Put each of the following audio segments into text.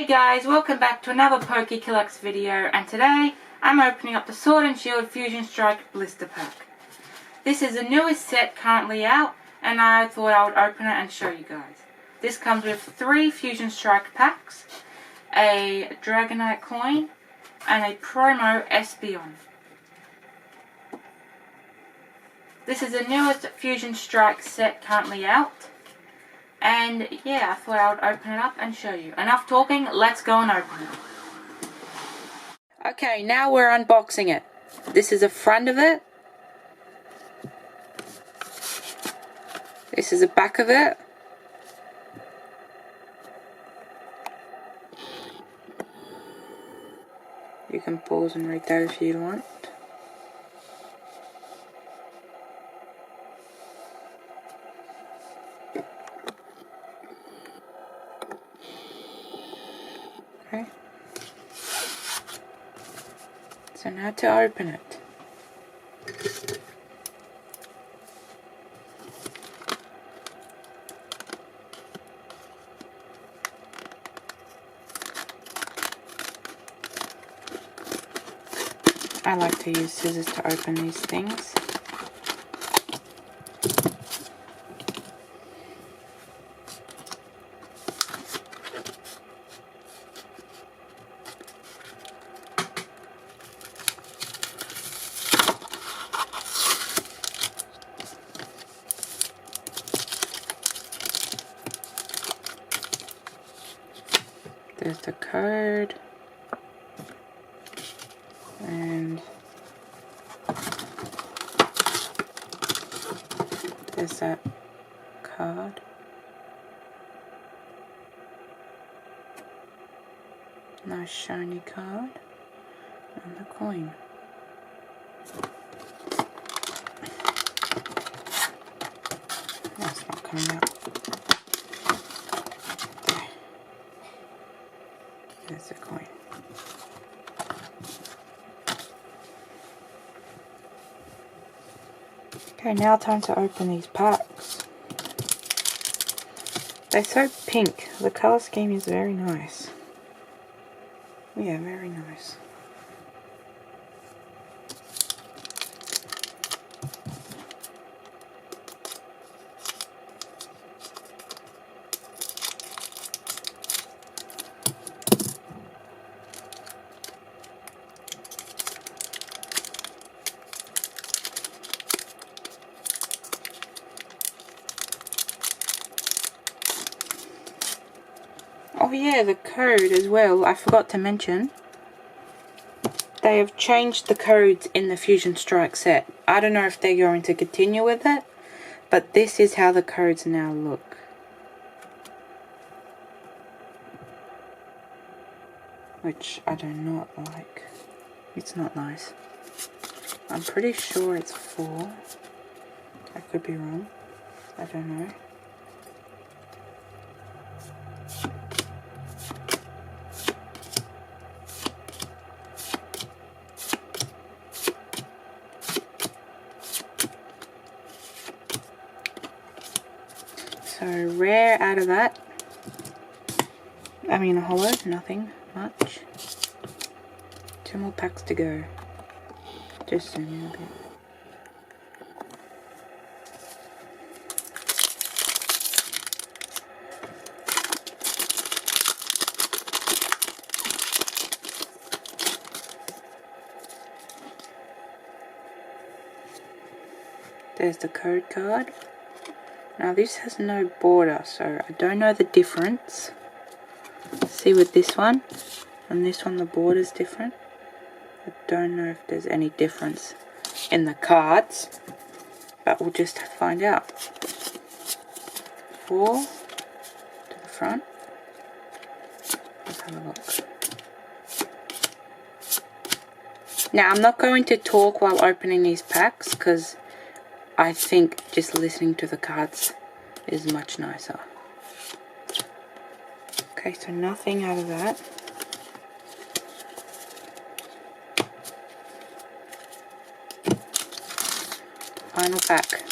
Hey guys, welcome back to another Poke-Collects video, and today I'm opening up the Sword and Shield Fusion Strike Blister Pack. This is the newest set currently out, and I thought I would open it and show you guys. This comes with 3 Fusion Strike packs, a Dragonite coin, and a promo Espeon. This is the newest Fusion Strike set currently out. And yeah, I thought I would open it up and show you. Enough talking, let's go and open it. Okay, now we're unboxing it. This is the front of it. This is the back of it. You can pause and read that if you want. Okay. So now to open it. I like to use scissors to open these things. There's the code, and there's that card. Nice shiny card, and the coin. That's not coming out. There's the coin. Okay, now time to open these packs. They're so pink. The colour scheme is very nice. Yeah, very nice. Oh yeah, the code as well, I forgot to mention. They have changed the codes in the Fusion Strike set. I don't know if they're going to continue with it, but this is how the codes now look. Which I do not like. It's not nice. I'm pretty sure it's 4. I could be wrong. I don't know. So rare out of that. I mean a hollow, nothing much. 2 more packs to go. Just zoom in a bit. There's the code card. Now this has no border, so I don't know the difference. See with this one and this one the border's different. I don't know if there's any difference in the cards, but we'll just find out. 4 to the front. Let's have a look. Now I'm not going to talk while opening these packs because I think just listening to the cards is much nicer. Okay, so nothing out of that. Final pack.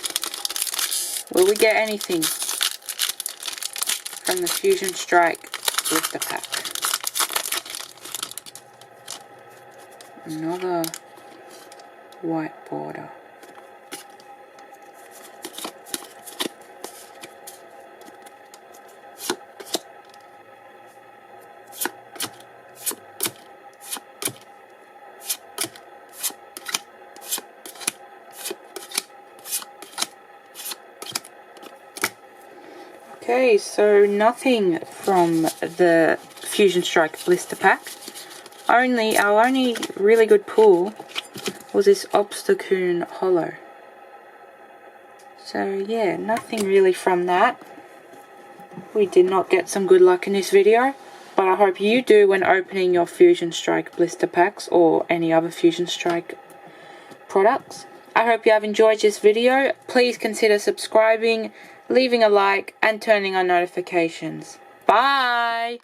Will we get anything from the Fusion Strike blister pack? another white border. Okay, so nothing from the Fusion Strike blister pack. Our only really good pull was this Obstacoon Hollow. So yeah, nothing really from that. We did not get some good luck in this video, but I hope you do when opening your Fusion Strike blister packs or any other Fusion Strike products. I hope you have enjoyed this video. Please consider subscribing, leaving a like, and turning on notifications. Bye!